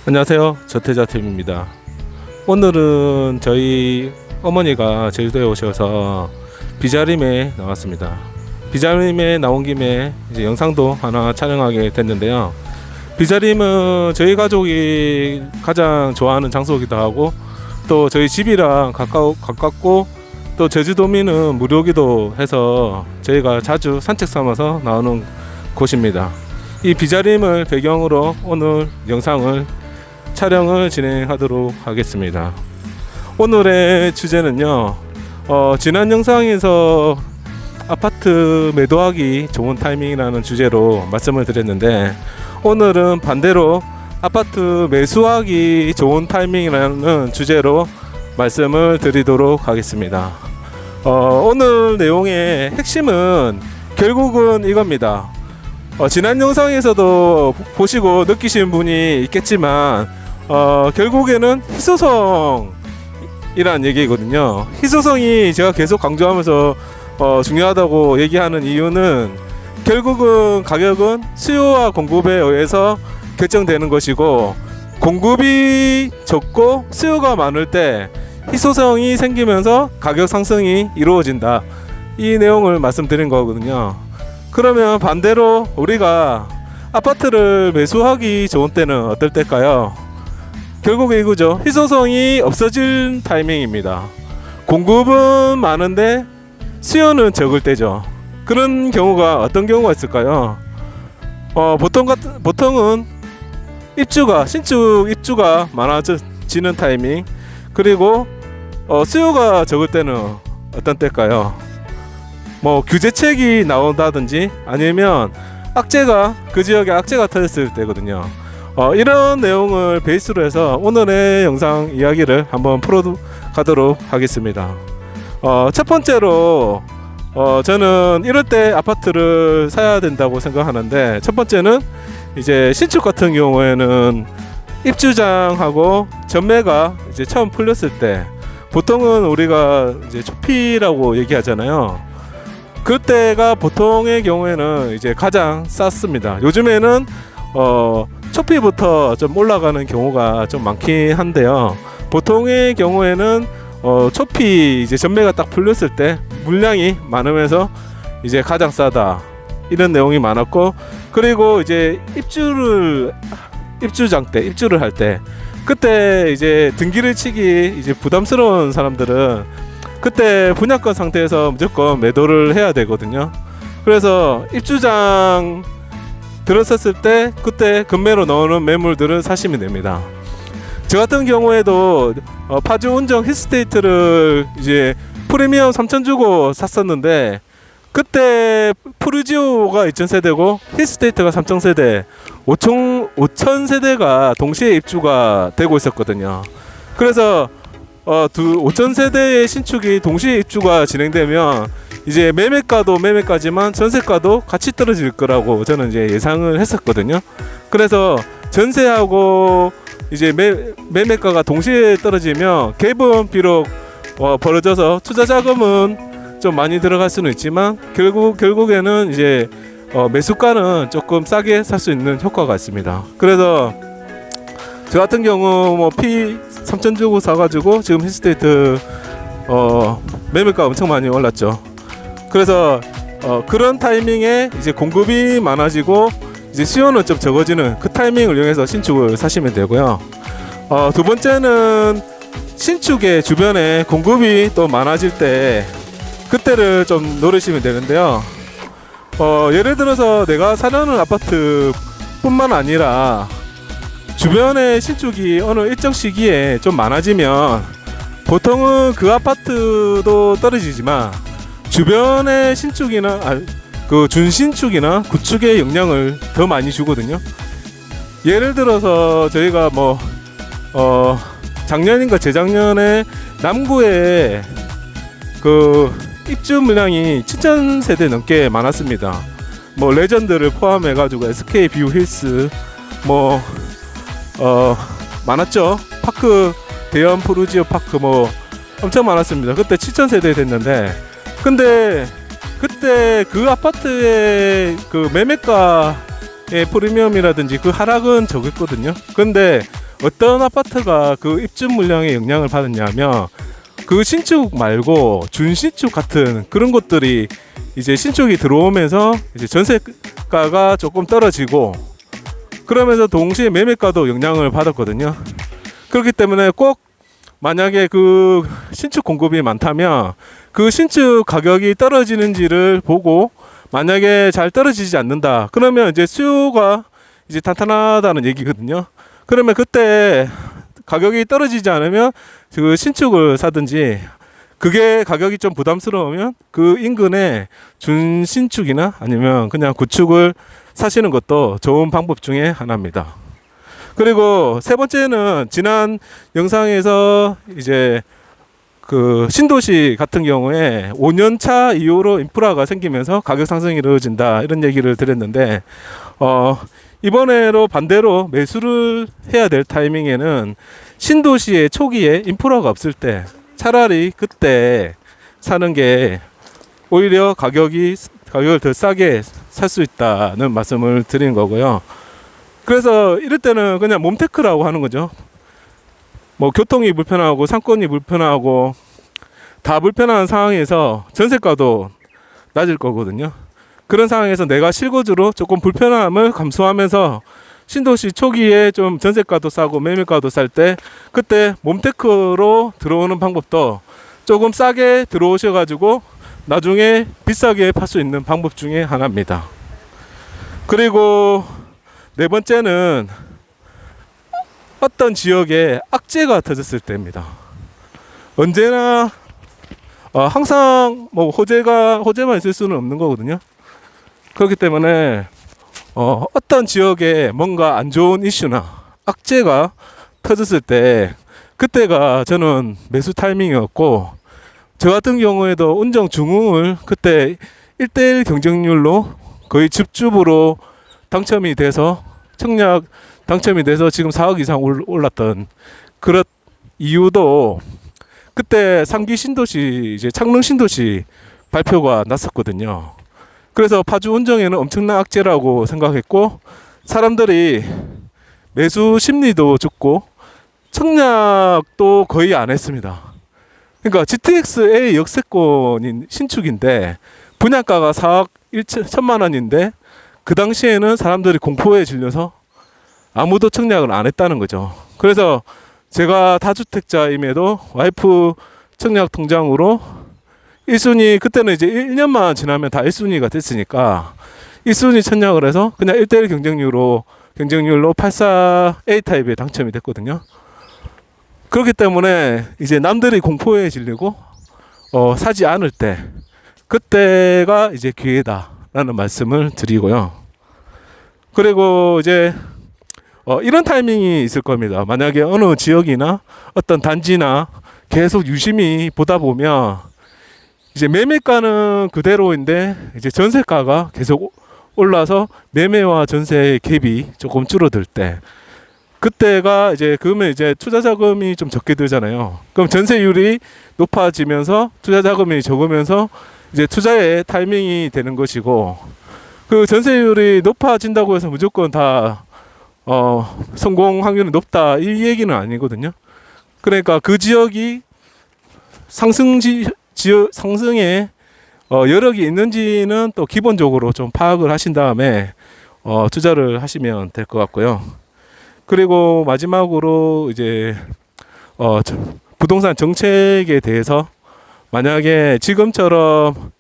안녕하세요, 저태자팀입니다. 오늘은 저희 어머니가 제주도에 오셔서 비자림에 나왔습니다. 비자림에 나온 김에 이제 영상도 하나 촬영하게 됐는데요. 비자림은 저희 가족이 가장 좋아하는 장소이기도 하고, 또 저희 집이랑 가깝고, 또 제주도민은 무료기도 해서 저희가 자주 산책 삼아서 나오는 곳입니다. 이 비자림을 배경으로 오늘 영상을 촬영을 진행하도록 하겠습니다. 오늘의 주제는요, 지난 영상에서 아파트 매도하기 좋은 타이밍이라는 주제로 말씀을 드렸는데, 오늘은 반대로 아파트 매수하기 좋은 타이밍이라는 주제로 말씀을 드리도록 하겠습니다. 오늘 내용의 핵심은 결국은 이겁니다. 지난 영상에서도 보시고 느끼신 분이 있겠지만, 결국에는 희소성이란 얘기거든요. 희소성이 제가 계속 강조하면서 중요하다고 얘기하는 이유는, 결국은 가격은 수요와 공급에 의해서 결정되는 것이고, 공급이 적고 수요가 많을 때 희소성이 생기면서 가격 상승이 이루어진다, 이 내용을 말씀드린 거거든요. 그러면 반대로 우리가 아파트를 매수하기 좋은 때는 어떨 때일까요? 결국에 이거죠. 희소성이 없어질 타이밍입니다. 공급은 많은데 수요는 적을 때죠. 그런 경우가 어떤 경우가 있을까요? 보통은 신축 입주가 많아지는 타이밍, 그리고 수요가 적을 때는 어떤 때일까요? 규제책이 나온다든지, 아니면 그 지역에 악재가 터졌을 때거든요. 이런 내용을 베이스로 해서 오늘의 영상 이야기를 한번 풀어가도록 하겠습니다. 첫 번째로 저는 이럴 때 아파트를 사야 된다고 생각하는데, 첫 번째는 이제 신축 같은 경우에는 입주장하고 전매가 이제 처음 풀렸을 때, 보통은 우리가 이제 초피라고 얘기하잖아요. 그때가 보통의 경우에는 이제 가장 쌌습니다. 요즘에는 초피부터 좀 올라가는 경우가 좀 많긴 한데요. 보통의 경우에는 초피 이제 전매가 딱 풀렸을 때 물량이 많으면서 이제 가장 싸다, 이런 내용이 많았고, 그리고 이제 입주를 할 때, 그때 이제 등기를 치기 이제 부담스러운 사람들은 그때 분양권 상태에서 무조건 매도를 해야 되거든요. 그래서 입주장 들었었을 때 그때 급매로 나오는 매물들을 사시면 됩니다. 저 같은 경우에도 파주 운정 힐스테이트를 이제 프리미엄 3,000 주고 샀었는데, 그때 프루지오가 2,000세대고 힐스테이트가 3,000세대, 5,000세대가 동시에 입주가 되고 있었거든요. 그래서 5,000세대의 신축이 동시에 입주가 진행되면 이제 매매가도 매매가지만 전세가도 같이 떨어질 거라고 저는 이제 예상을 했었거든요. 그래서 전세하고 이제 매매가가 동시에 떨어지면 갭은 비록 벌어져서 투자 자금은 좀 많이 들어갈 수는 있지만, 결국에는 이제 매수가는 조금 싸게 살 수 있는 효과가 있습니다. 그래서 저 같은 경우 P 3,000 주고 사가지고 지금 힐스테이트 매매가 엄청 많이 올랐죠. 그래서 그런 타이밍에 이제 공급이 많아지고 이제 수요는 좀 적어지는 그 타이밍을 이용해서 신축을 사시면 되고요. 두 번째는 신축의 주변에 공급이 또 많아질 때, 그때를 좀 노리시면 되는데요. 예를 들어서 내가 사려는 아파트뿐만 아니라 주변에 신축이 어느 일정 시기에 좀 많아지면, 보통은 그 아파트도 떨어지지만 주변의 신축이나 그 준신축이나 구축의 영향을 더 많이 주거든요. 예를 들어서 저희가 작년인가 재작년에 남구에 그 입주 물량이 7,000세대 넘게 많았습니다. 레전드를 포함해가지고 SK 뷰 힐스 많았죠. 파크, 대연 프루지오 파크 엄청 많았습니다. 그때 7,000세대 됐는데, 근데 그때 그 아파트의 그 매매가의 프리미엄이라든지 그 하락은 적었거든요. 근데 어떤 아파트가 그 입주 물량에 영향을 받았냐면 그 신축 말고 준신축 같은 그런 것들이 이제 신축이 들어오면서 이제 전세가가 조금 떨어지고 그러면서 동시에 매매가도 영향을 받았거든요. 그렇기 때문에 꼭 만약에 그 신축 공급이 많다면 그 신축 가격이 떨어지는지를 보고 만약에 잘 떨어지지 않는다 그러면 이제 수요가 이제 탄탄하다는 얘기거든요. 그러면 그때 가격이 떨어지지 않으면 그 신축을 사든지 그게 가격이 좀 부담스러우면 그 인근에 준신축이나 아니면 그냥 구축을 사시는 것도 좋은 방법 중에 하나입니다. 그리고 세 번째는 지난 영상에서 이제 그 신도시 같은 경우에 5년 차 이후로 인프라가 생기면서 가격 상승이 이루어진다 이런 얘기를 드렸는데 이번에로 반대로 매수를 해야 될 타이밍에는 신도시의 초기에 인프라가 없을 때 차라리 그때 사는 게 오히려 가격을 더 싸게 살 수 있다는 말씀을 드리는 거고요. 그래서 이럴 때는 그냥 몸테크라고 하는 거죠. 뭐 교통이 불편하고 상권이 불편하고 다 불편한 상황에서 전세가도 낮을 거거든요. 그런 상황에서 내가 실거주로 조금 불편함을 감수하면서 신도시 초기에 좀 전세가도 싸고 매매가도 쌀 때 그때 몸테크로 들어오는 방법도 조금 싸게 들어오셔가지고 나중에 비싸게 팔 수 있는 방법 중에 하나입니다. 그리고 네 번째는 어떤 지역에 악재가 터졌을 때입니다. 언제나 항상 뭐 호재만 있을 수는 없는 거거든요. 그렇기 때문에 어떤 지역에 뭔가 안 좋은 이슈나 악재가 터졌을 때 그때가 저는 매수 타이밍이었고 저 같은 경우에도 운정 중흥을 그때 1대1 경쟁률로 거의 줍줍으로 당첨이 돼서 청약 당첨이 돼서 지금 4억 이상 올랐던 그런 이유도 그때 상기 신도시 이제 창릉 신도시 발표가 났었거든요. 그래서 파주 운정에는 엄청난 악재라고 생각했고 사람들이 매수 심리도 죽고 청약도 거의 안 했습니다. 그러니까 GTX-A 역세권인 신축인데 분양가가 4억 1천만 원인데 그 당시에는 사람들이 공포에 질려서 아무도 청약을 안 했다는 거죠. 그래서 제가 다주택자임에도 와이프 청약 통장으로 1순위 그때는 이제 1년만 지나면 다 1순위가 됐으니까 1순위 청약을 해서 그냥 1대1 경쟁률로 84A 타입에 당첨이 됐거든요. 그렇기 때문에 이제 남들이 공포에 질리고 사지 않을 때 그때가 이제 기회다라는 말씀을 드리고요. 그리고 이제 이런 타이밍이 있을 겁니다. 만약에 어느 지역이나 어떤 단지나 계속 유심히 보다 보면 이제 매매가는 그대로인데 이제 전세가가 계속 올라서 매매와 전세의 갭이 조금 줄어들 때 그때가 이제 그러면 이제 투자 자금이 좀 적게 들잖아요. 그럼 전세율이 높아지면서 투자 자금이 적으면서 이제 투자의 타이밍이 되는 것이고 그 전세율이 높아진다고 해서 무조건 다 성공 확률이 높다 이 얘기는 아니거든요. 그러니까 그 지역이 상승의 여력이 있는지는 또 기본적으로 좀 파악을 하신 다음에 투자를 하시면 될 것 같고요. 그리고 마지막으로 이제 부동산 정책에 대해서 만약에 지금처럼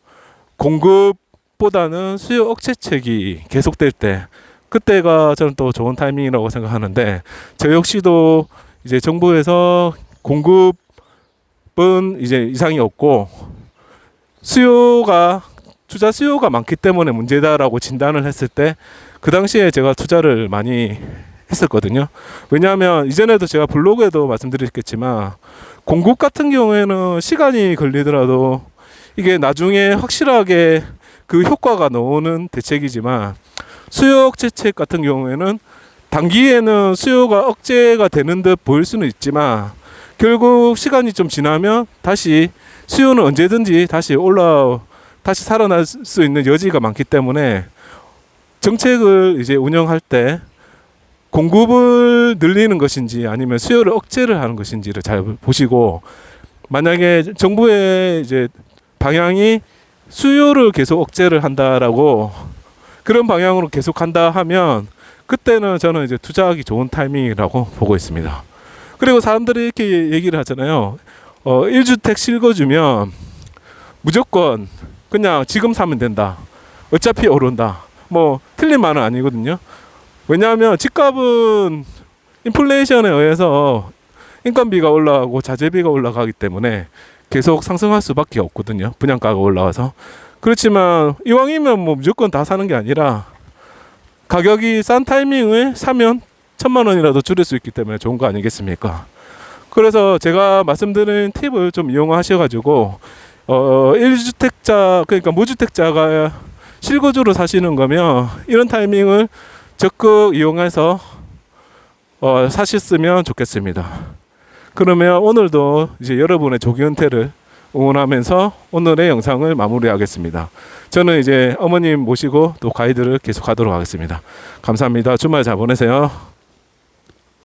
공급보다는 수요 억제책이 계속될 때 그때가 저는 또 좋은 타이밍이라고 생각하는데 저 역시도 이제 정부에서 공급은 이제 이상이 없고 투자 수요가 많기 때문에 문제다라고 진단을 했을 때 그 당시에 제가 투자를 많이 했었거든요. 왜냐하면 이전에도 제가 블로그에도 말씀드렸겠지만 공급 같은 경우에는 시간이 걸리더라도 이게 나중에 확실하게 그 효과가 나오는 대책이지만 수요 억제책 같은 경우에는 단기에는 수요가 억제가 되는 듯 보일 수는 있지만 결국 시간이 좀 지나면 다시 수요는 언제든지 다시 살아날 수 있는 여지가 많기 때문에 정책을 이제 운영할 때 공급을 늘리는 것인지 아니면 수요를 억제를 하는 것인지를 잘 보시고, 만약에 정부의 이제 방향이 수요를 계속 억제를 한다라고 그런 방향으로 계속 한다 하면 그때는 저는 이제 투자하기 좋은 타이밍이라고 보고 있습니다. 그리고 사람들이 이렇게 얘기를 하잖아요. 1주택 실거주면 무조건 그냥 지금 사면 된다. 어차피 오른다. 뭐 틀린 말은 아니거든요. 왜냐하면 집값은 인플레이션에 의해서 인건비가 올라가고 자재비가 올라가기 때문에 계속 상승할 수밖에 없거든요. 분양가가 올라와서. 그렇지만 이왕이면 뭐 무조건 다 사는 게 아니라 가격이 싼 타이밍에 사면 1,000만 원이라도 줄일 수 있기 때문에 좋은 거 아니겠습니까? 그래서 제가 말씀드린 팁을 좀 이용하셔가지고 1주택자 그러니까 무주택자가 실거주로 사시는 거면 이런 타이밍을 적극 이용해서 사셨으면 좋겠습니다. 그러면 오늘도 이제 여러분의 조기 은퇴를 응원하면서 오늘의 영상을 마무리하겠습니다. 저는 이제 어머님 모시고 또 가이드를 계속하도록 하겠습니다. 감사합니다. 주말 잘 보내세요.